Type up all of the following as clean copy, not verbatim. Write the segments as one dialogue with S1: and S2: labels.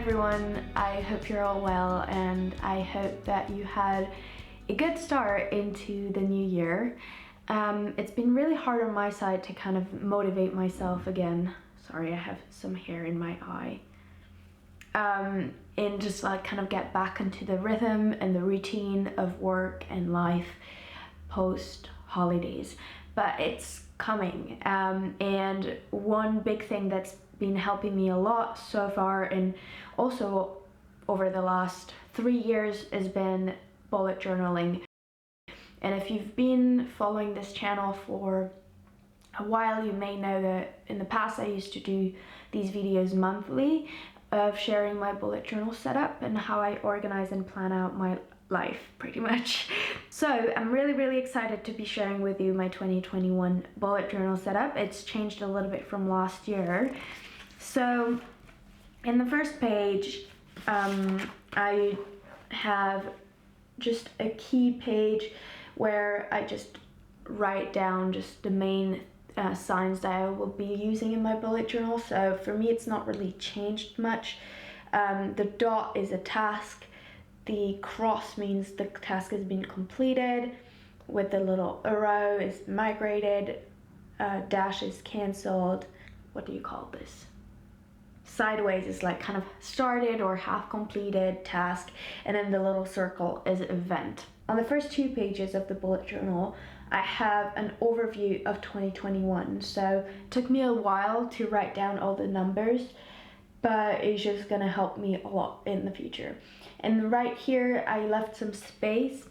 S1: everyone, I hope you're all well and I hope that you had a good start into the new year. It's been really hard on my side to kind of motivate myself again. Sorry, I have some hair in my eye. And just like kind of get back into the rhythm and the routine of work and life post holidays. But it's coming, and one big thing that's been helping me a lot so far and also over the last 3 years has been bullet journaling. And if you've been following this channel for a while, you may know that in the past I used to do these videos monthly of sharing my bullet journal setup and how I organize and plan out my life pretty much. So I'm really excited to be sharing with you my 2021 bullet journal setup. It's changed a little bit from last year. So in the first page, I have just a key page where I just write down just the main signs that I will be using in my bullet journal. So for me, it's not really changed much. The dot is a task. The cross means the task has been completed. With the little arrow is migrated. Dash is cancelled. What do you call this? Sideways is like kind of started or half completed task, and then the little circle is event. On the first 2 pages of the bullet journal, I have an overview of 2021. So it took me a while to write down all the numbers, but it's just gonna help me a lot in the future. And right here, I left some space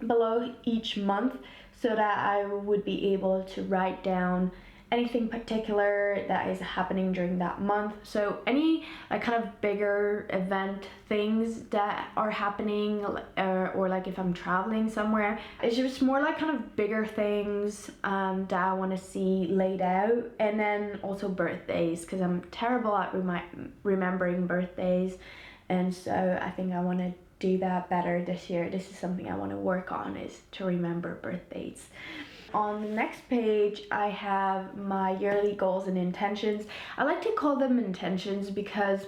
S1: below each month so that I would be able to write down anything particular that is happening during that month. So any like kind of bigger event things that are happening, or like if I'm traveling somewhere, it's just more like kind of bigger things that I want to see laid out. And then also birthdays, because I'm terrible at remembering birthdays, and so I think I want to do that better this year. This is something I want to work on, is to remember birthdays. On the next page, I have my yearly goals and intentions. I like to call them intentions because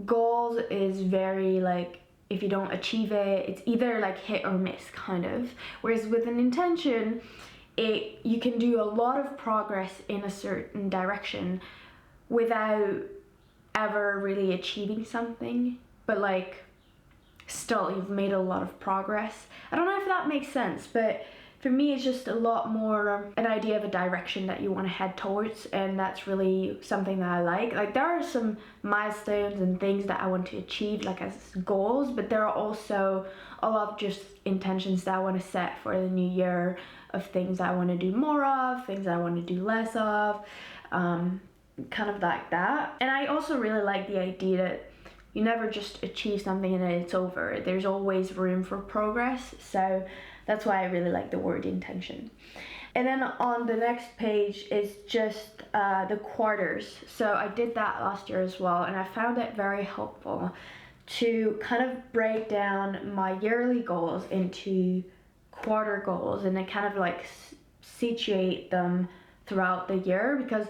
S1: goals is very like, if you don't achieve it, it's either like hit or miss kind of. Whereas with an intention, you can do a lot of progress in a certain direction without ever really achieving something, but like still you've made a lot of progress. I don't know if that makes sense, but for me, it's just a lot more an idea of a direction that you want to head towards, and that's really something that I like. Like there are some milestones and things that I want to achieve like as goals, but there are also a lot of just intentions that I want to set for the new year, of things I want to do more of, things I want to do less of, kind of like that. And I also really like the idea that you never just achieve something and then it's over. There's always room for progress. So that's why I really like the word intention. And then on the next page is just the quarters. So I did that last year as well, and I found it very helpful to kind of break down my yearly goals into quarter goals and then kind of like situate them throughout the year, because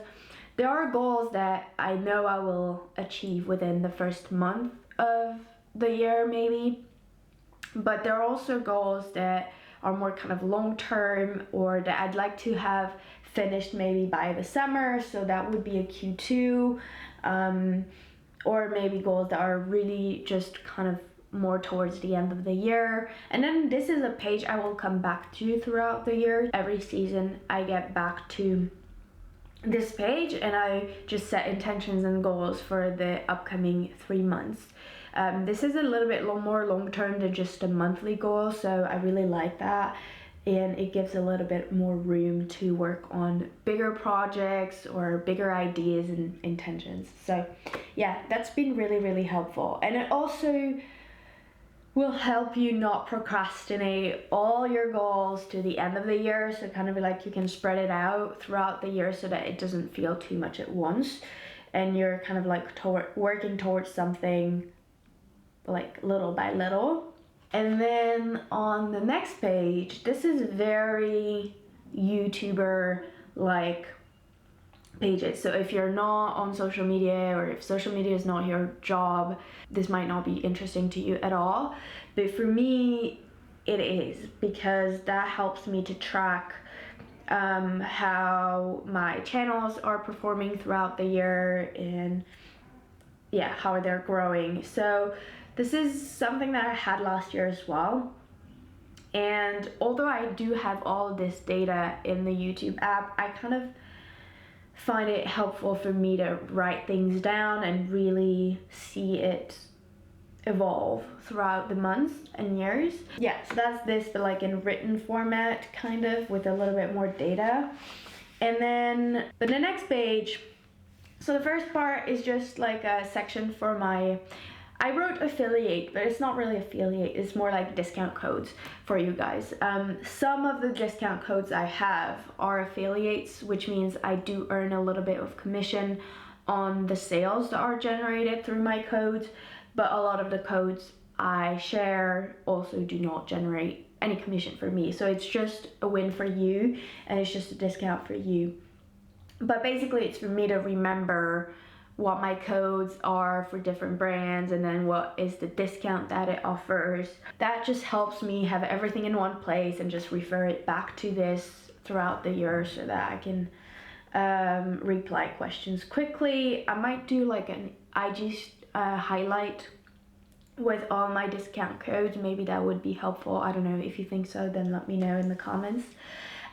S1: there are goals that I know I will achieve within the first month of the year maybe, but there are also goals that are more kind of long term, or that I'd like to have finished maybe by the summer, so that would be a Q2, or maybe goals that are really just kind of more towards the end of the year. And then this is a page I will come back to throughout the year. Every season I get back to this page and I just set intentions and goals for the upcoming 3 months. This is a little bit more long-term than just a monthly goal, so I really like that, and it gives a little bit more room to work on bigger projects or bigger ideas and intentions. So yeah, that's been really helpful, and it also will help you not procrastinate all your goals to the end of the year. So kind of like you can spread it out throughout the year so that it doesn't feel too much at once, and you're kind of like working towards something like little by little. And then on the next page, this is very YouTuber like pages. So if you're not on social media, or if social media is not your job, this might not be interesting to you at all. But for me, it is, because that helps me to track how my channels are performing throughout the year, and yeah, how they're growing. So this is something that I had last year as well. And although I do have all of this data in the YouTube app, I kind of find it helpful for me to write things down and really see it evolve throughout the months and years. Yeah, so that's this, but like in written format, kind of, with a little bit more data. And then, but the next page, so the first part is just like a section for my, I wrote affiliate, but it's not really affiliate, it's more like discount codes for you guys. Some of the discount codes I have are affiliates, which means I do earn a little bit of commission on the sales that are generated through my codes, but a lot of the codes I share also do not generate any commission for me. So it's just a win for you, and it's just a discount for you. But basically it's for me to remember what my codes are for different brands, and then what is the discount that it offers. That just helps me have everything in one place and just refer it back to this throughout the year, so that I can reply questions quickly. I might do like an IG highlight with all my discount codes. Maybe that would be helpful. I don't know. If you think so, then let me know in the comments.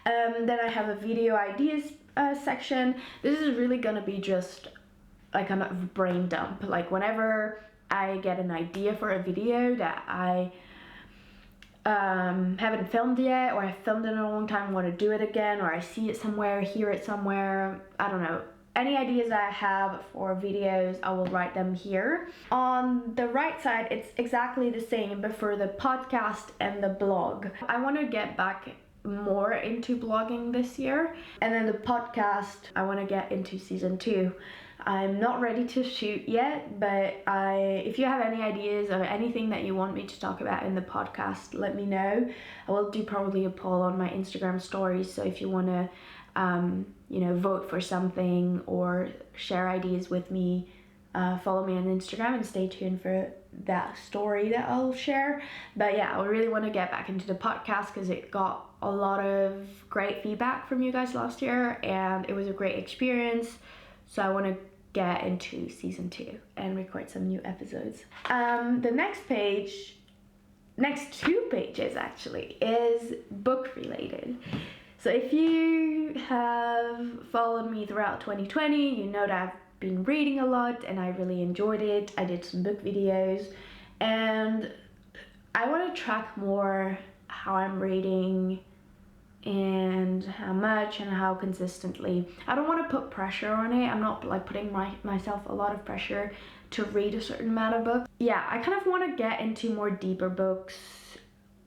S1: Then I have a video ideas section. This is really gonna be just like kind of a brain dump. Like whenever I get an idea for a video that I haven't filmed yet, or I filmed it in a long time, want to do it again, or I see it somewhere, hear it somewhere, I don't know. Any ideas that I have for videos, I will write them here. On the right side, it's exactly the same, but for the podcast and the blog. I want to get back more into blogging this year, and then the podcast, I want to get into season 2. I'm not ready to shoot yet, but if you have any ideas or anything that you want me to talk about in the podcast, let me know. I will do probably a poll on my Instagram stories, so if you want to vote for something or share ideas with me, follow me on Instagram and stay tuned for that story that I'll share. But yeah, I really want to get back into the podcast because it got a lot of great feedback from you guys last year, and it was a great experience. So I want to get into season 2 and record some new episodes. The next two pages actually, is book related. So if you have followed me throughout 2020, you know that I've been reading a lot and I really enjoyed it. I did some book videos, and I want to track more how I'm reading and how much and how consistently. I don't want to put pressure on it. I'm not like putting myself a lot of pressure to read a certain amount of books. Yeah, I kind of want to get into more deeper books,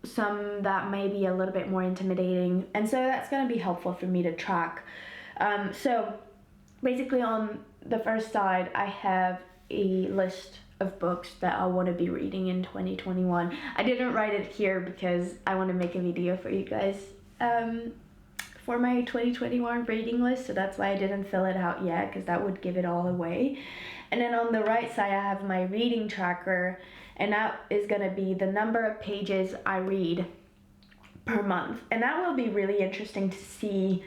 S1: some that may be a little bit more intimidating, and so that's going to be helpful for me to track. So basically on the first side, I have a list of books that I want to be reading in 2021. I didn't write it here because I want to make a video for you guys for my 2021 reading list, so that's why I didn't fill it out yet, because that would give it all away. And then on the right side, I have my reading tracker, and that is going to be the number of pages I read per month. And that will be really interesting to see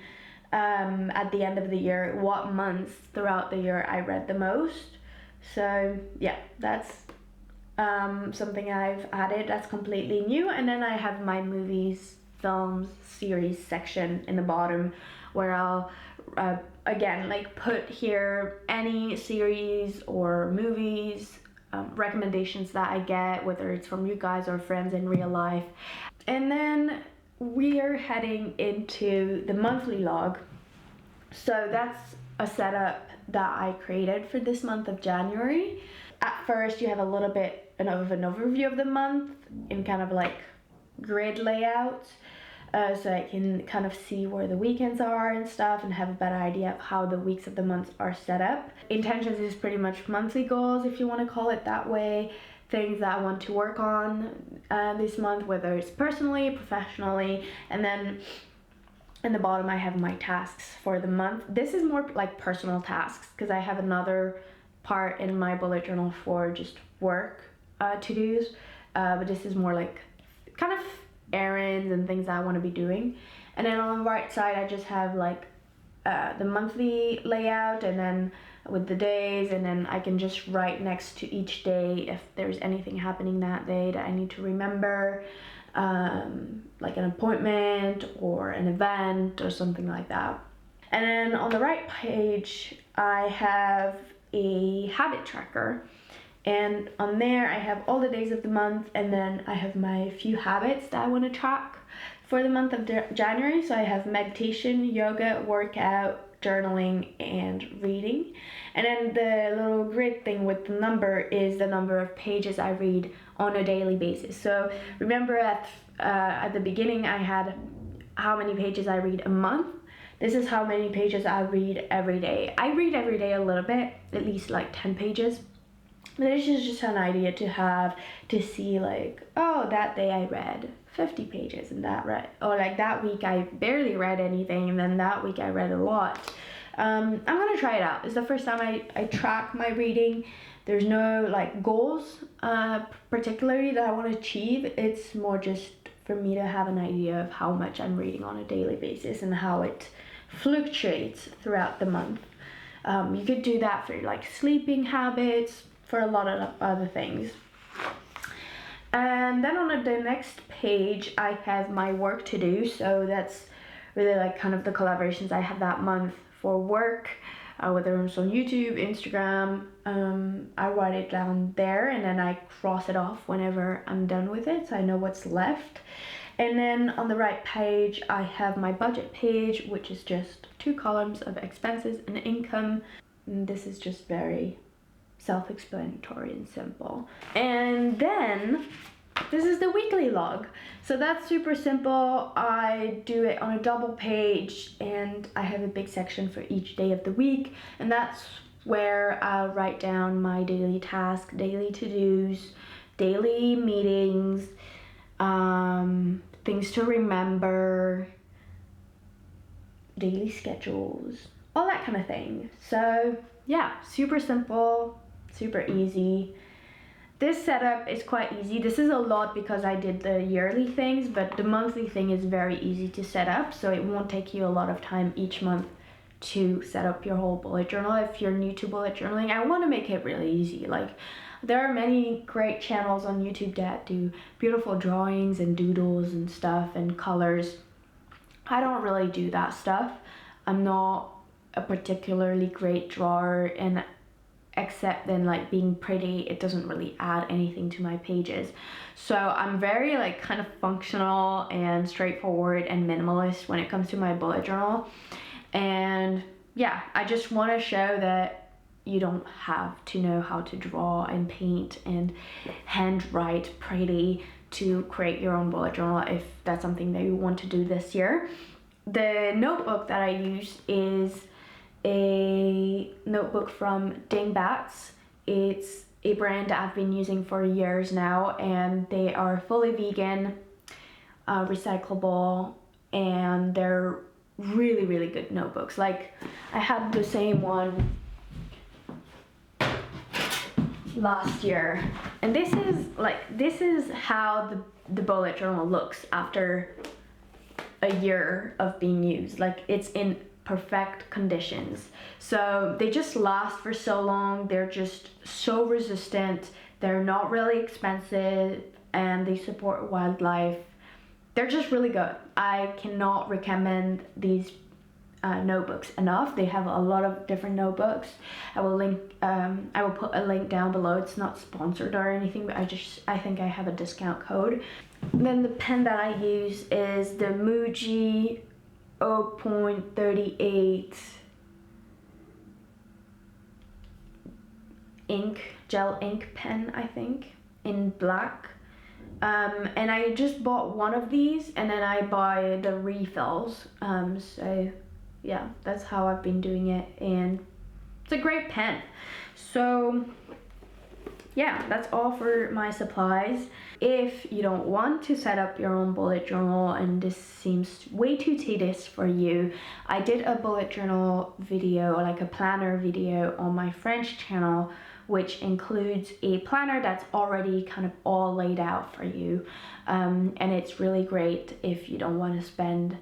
S1: at the end of the year what months throughout the year I read the most. So yeah, that's something I've added that's completely new. And then I have my movies, films, series section in the bottom, where I'll again like put here any series or movies recommendations that I get, whether it's from you guys or friends in real life. And then we are heading into the monthly log. So that's a setup that I created for this month of January. At first, you have a little bit of an overview of the month in kind of like grid layout, so I can kind of see where the weekends are and stuff, and have a better idea of how the weeks of the month are set up. Intentions is pretty much monthly goals, if you want to call it that way. Things that I want to work on this month, whether it's personally, professionally, and then In the bottom I have my tasks for the month. This is more like personal tasks because I have another part in my bullet journal for just work to-dos, but this is more like kind of errands and things I want to be doing. And then on the right side I just have like the monthly layout, and then with the days, and then I can just write next to each day if there's anything happening that day that I need to remember, like an appointment or an event or something like that. And then on the right page I have a habit tracker, and on there I have all the days of the month, and then I have my few habits that I want to track for the month of January. So I have meditation, yoga, workout, journaling, and reading. And then the little grid thing with the number is the number of pages I read on a daily basis. So remember at the beginning I had how many pages I read a month. This is how many pages I read every day. I read every day a little bit, at least like 10 pages. But this is just an idea to have, to see like, oh, that day I read 50 pages, and or like that week I barely read anything, and then that week I read a lot. I'm gonna try it out. It's the first time I track my reading. There's no like goals particularly that I want to achieve. It's more just for me to have an idea of how much I'm reading on a daily basis and how it fluctuates throughout the month. You could do that for like sleeping habits, for a lot of other things. And then on the next page I have my work to do. So that's really like kind of the collaborations I have that month for work, whether it's on YouTube, Instagram. I write it down there, and then I cross it off whenever I'm done with it, so I know what's left. And then on the right page I have my budget page, which is just 2 columns of expenses and income. And this is just very self-explanatory and simple. And then this is the weekly log. So that's super simple. I do it on a double page, and I have a big section for each day of the week, and that's where I'll write down my daily tasks, daily to-dos, daily meetings, things to remember, daily schedules, all that kind of thing. So yeah, super simple, super easy. This setup is quite easy. This is a lot because I did the yearly things, but the monthly thing is very easy to set up, so it won't take you a lot of time each month to set up your whole bullet journal. If you're new to bullet journaling, I want to make it really easy. Like, there are many great channels on YouTube that do beautiful drawings and doodles and stuff and colors. I don't really do that stuff. I'm not a particularly great drawer, and except then like being pretty, it doesn't really add anything to my pages. So I'm very like kind of functional and straightforward and minimalist when it comes to my bullet journal. And yeah, I just want to show that you don't have to know how to draw and paint and handwrite pretty to create your own bullet journal if that's something that you want to do this year. The notebook that I use is a notebook from Dingbats. It's a brand I've been using for years now, and they are fully vegan, recyclable, and they're really, really good notebooks. Like, I had the same one last year, and this is how the bullet journal looks after a year of being used. Like, it's in perfect conditions. So they just last for so long. They're just so resistant. They're not really expensive, and they support wildlife. They're just really good. I cannot recommend these notebooks enough. They have a lot of different notebooks. I will put a link down below. It's not sponsored or anything, but I think I have a discount code. Then the pen that I use is the Muji 0.38 gel ink pen, I think, in black. And I just bought one of these, and then I buy the refills. So yeah, that's how I've been doing it, and it's a great pen. So yeah, that's all for my supplies. If you don't want to set up your own bullet journal and this seems way too tedious for you, I did a bullet journal video, like a planner video on my French channel, which includes a planner that's already kind of all laid out for you. And it's really great if you don't want to spend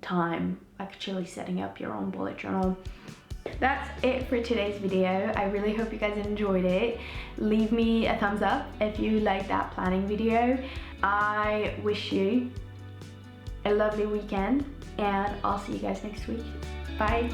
S1: time actually setting up your own bullet journal. That's it for today's video. I really hope you guys enjoyed it. Leave me a thumbs up if you like that planning video. I wish you a lovely weekend and I'll see you guys next week. Bye.